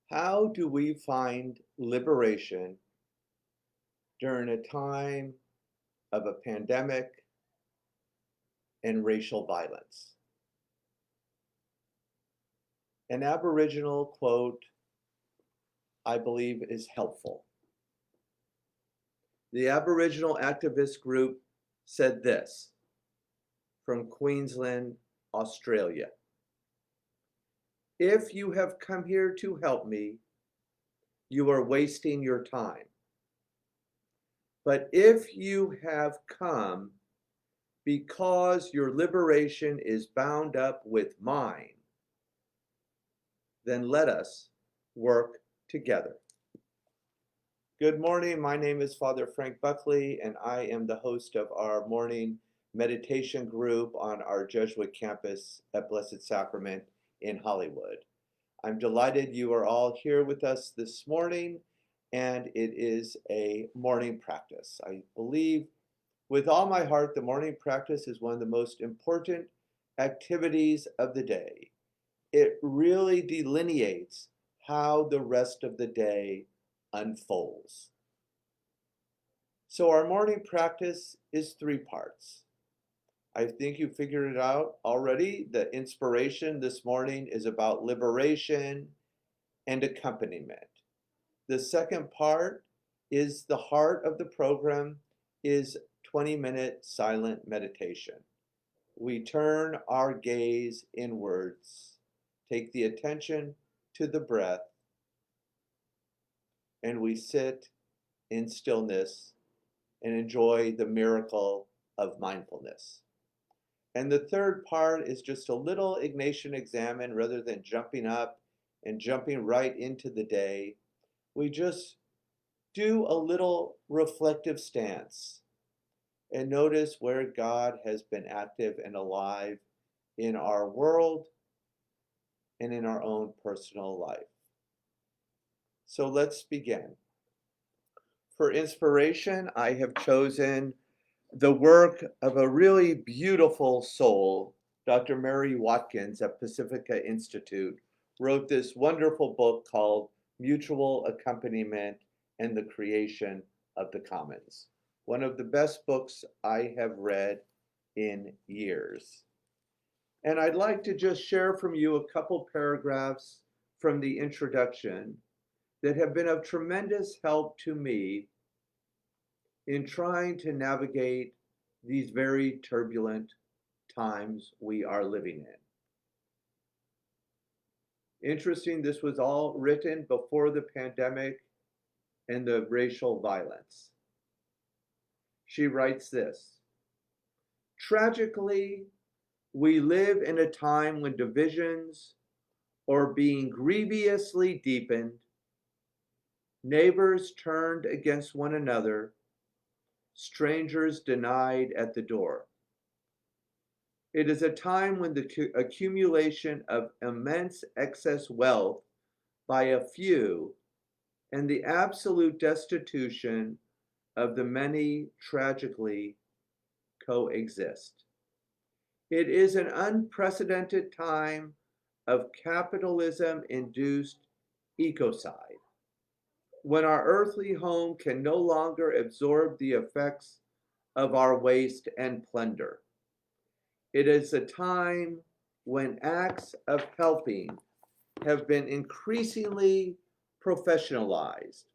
How do we find liberation during a time of a pandemic and racial violence? An Aboriginal quote, I believe, is helpful. The Aboriginal activist group said this from Queensland, Australia. If you have come here to help me, you are wasting your time. But if you have come because your liberation is bound up with mine, then let us work together. Good morning. My name is Father Frank Buckley, and I am the host of our morning meditation group on our Jesuit campus at Blessed Sacrament in Hollywood. I'm delighted you are all here with us this morning, and it is a morning practice. I believe with all my heart the morning practice is one of the most important activities of the day. It really delineates how the rest of the day unfolds. So our morning practice is 3 parts. I think you figured it out already. The inspiration this morning is about liberation and accompaniment. The second part is the heart of the program is 20-minute silent meditation. We turn our gaze inwards, take the attention to the breath, and we sit in stillness and enjoy the miracle of mindfulness. And the third part is just a little Ignatian examine rather than jumping up and jumping right into the day. We just do a little reflective stance and notice where God has been active and alive in our world and in our own personal life. So let's begin. For inspiration, I have chosen the work of a really beautiful soul. Dr. Mary Watkins at Pacifica Institute wrote this wonderful book called Mutual Accompaniment and the Creation of the Commons. One of the best books I have read in years. And I'd like to just share from you a couple paragraphs from the introduction that have been of tremendous help to me in trying to navigate these very turbulent times we are living in. Interesting, this was all written before the pandemic and the racial violence. She writes this: tragically, we live in a time when divisions are being grievously deepened, neighbors turned against one another, strangers denied at the door. It is a time when the accumulation of immense excess wealth by a few and the absolute destitution of the many tragically coexist. It is an unprecedented time of capitalism-induced ecocide, when our earthly home can no longer absorb the effects of our waste and plunder. It is a time when acts of helping have been increasingly professionalized,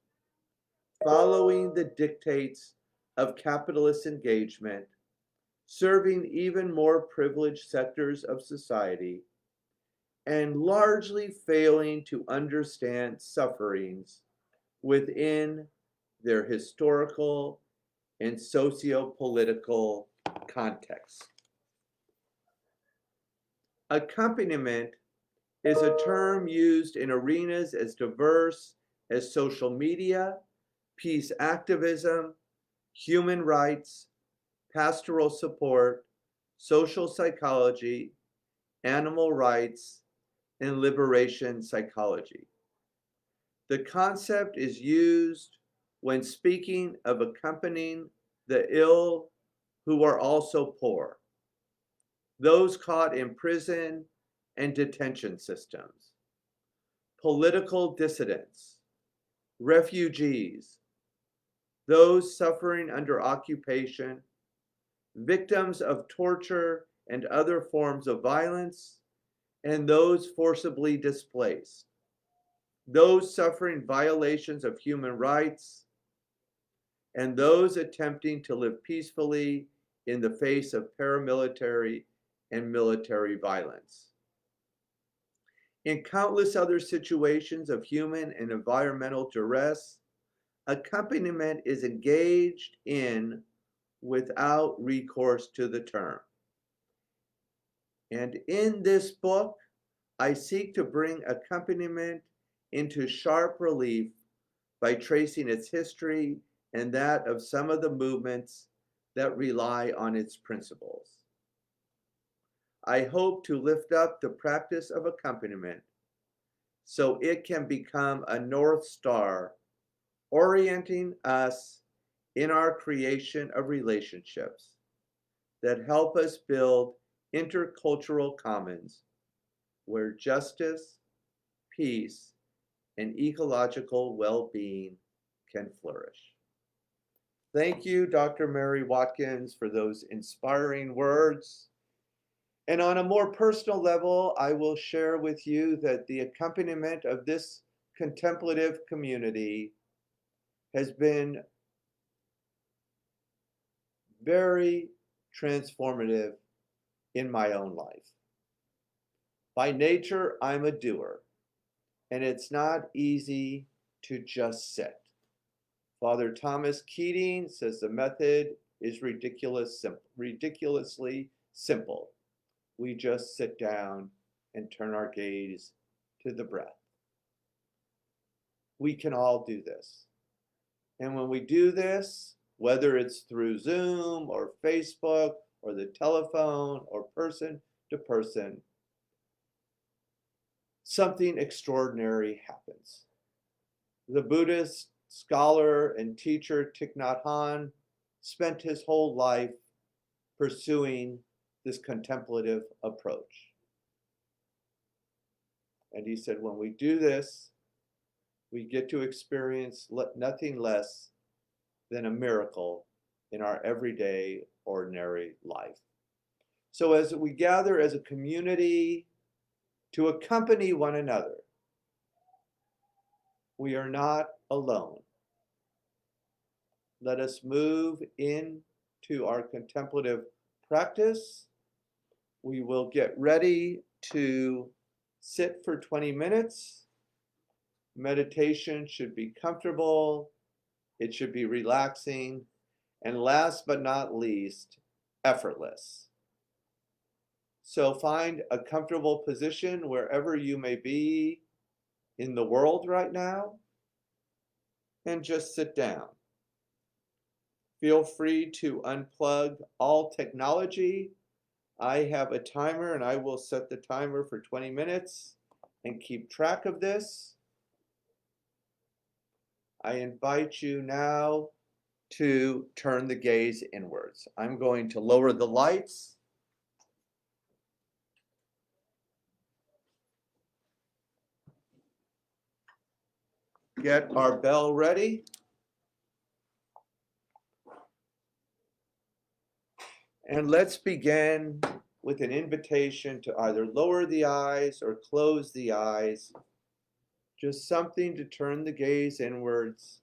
following the dictates of capitalist engagement, serving even more privileged sectors of society, and largely failing to understand sufferings within their historical and socio-political context. Accompaniment is a term used in arenas as diverse as social media, peace activism, human rights, pastoral support, social psychology, animal rights, and liberation psychology. The concept is used when speaking of accompanying the ill who are also poor, those caught in prison and detention systems, political dissidents, refugees, those suffering under occupation, victims of torture and other forms of violence, and those forcibly displaced, those suffering violations of human rights, and those attempting to live peacefully in the face of paramilitary and military violence. In countless other situations of human and environmental duress, accompaniment is engaged in without recourse to the term. And in this book, I seek to bring accompaniment into sharp relief by tracing its history and that of some of the movements that rely on its principles. I hope to lift up the practice of accompaniment so it can become a North Star, orienting us in our creation of relationships that help us build intercultural commons where justice, peace, and ecological well-being can flourish. Thank you, Dr. Mary Watkins, for those inspiring words. And on a more personal level, I will share with you that the accompaniment of this contemplative community has been very transformative in my own life. By nature, I'm a doer, and it's not easy to just sit. Father Thomas Keating says the method is ridiculously simple. We just sit down and turn our gaze to the breath. We can all do this. And when we do this, whether it's through Zoom or Facebook or the telephone or person to person, something extraordinary happens. The Buddhist scholar and teacher Thich Nhat Hanh spent his whole life pursuing this contemplative approach. And he said, when we do this, we get to experience nothing less than a miracle in our everyday, ordinary life. So as we gather as a community to accompany one another, we are not alone. Let us move into our contemplative practice. We will get ready to sit for 20 minutes. Meditation should be comfortable. It should be relaxing. And last but not least, effortless. So find a comfortable position wherever you may be in the world right now, and just sit down. Feel free to unplug all technology. I have a timer and I will set the timer for 20 minutes and keep track of this. I invite you now to turn the gaze inwards. I'm going to lower the lights. Get our bell ready. And let's begin with an invitation to either lower the eyes or close the eyes. Just something to turn the gaze inwards.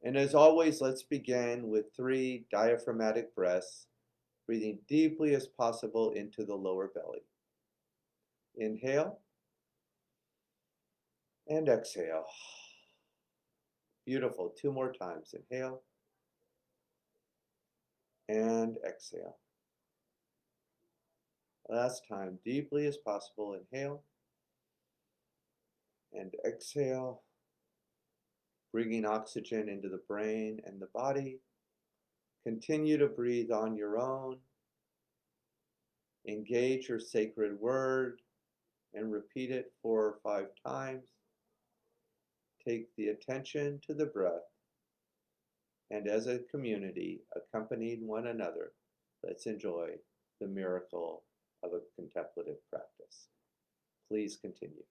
And as always, let's begin with 3 diaphragmatic breaths, breathing deeply as possible into the lower belly. Inhale and exhale. Beautiful. 2 more times. Inhale and exhale. Last time, deeply as possible. Inhale and exhale, bringing oxygen into the brain and the body. Continue to breathe on your own. Engage your sacred word and repeat it 4 or 5 times. Take the attention to the breath and as a community, accompanying one another, let's enjoy the miracle of a contemplative practice. Please continue.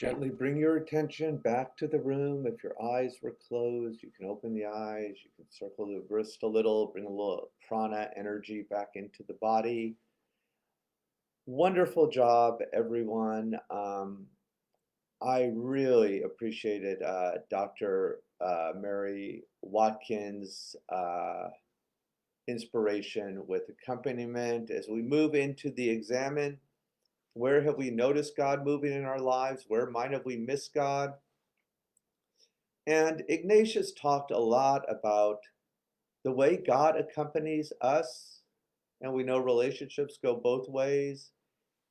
Gently bring your attention back to the room. If your eyes were closed, you can open the eyes. You can circle the wrist a little, bring a little prana energy back into the body. Wonderful job, everyone. I really appreciated Dr. Mary Watkins' inspiration with accompaniment. As we move into the examine, where have we noticed God moving in our lives? Where might have we missed God? And Ignatius talked a lot about the way God accompanies us, and we know relationships go both ways,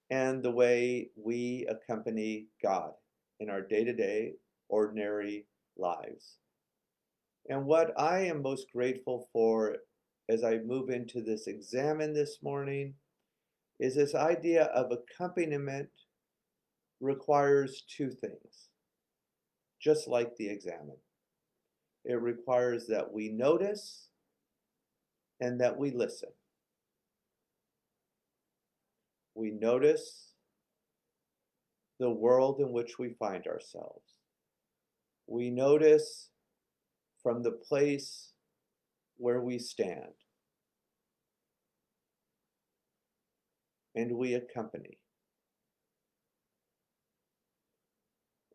and the way we accompany God in our day-to-day, ordinary lives. And what I am most grateful for as I move into this examine this morning is this idea of accompaniment requires two things, just like the examine. It requires that we notice and that we listen. We notice the world in which we find ourselves. We notice from the place where we stand. And we accompany.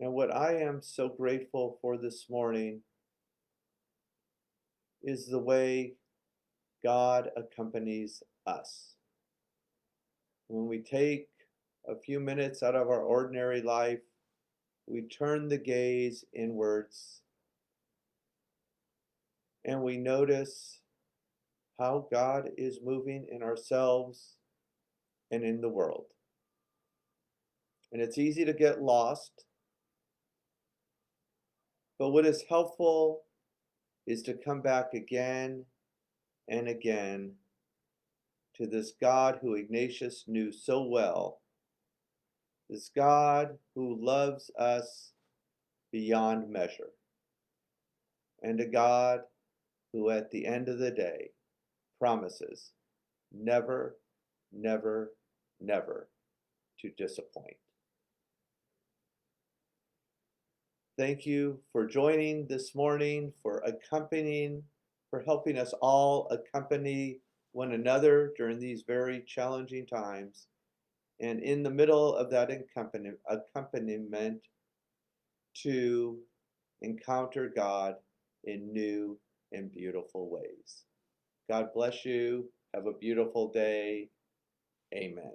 And what I am so grateful for this morning is the way God accompanies us. When we take a few minutes out of our ordinary life, we turn the gaze inwards and we notice how God is moving in ourselves and in the world. And it's easy to get lost, but what is helpful is to come back again and again to this God who Ignatius knew so well, this God who loves us beyond measure, and a God who at the end of the day promises never, never, never to disappoint. Thank you for joining this morning, for accompanying, for helping us all accompany one another during these very challenging times. And in the middle of that accompaniment, to encounter God in new and beautiful ways. God bless you. Have a beautiful day. Amen.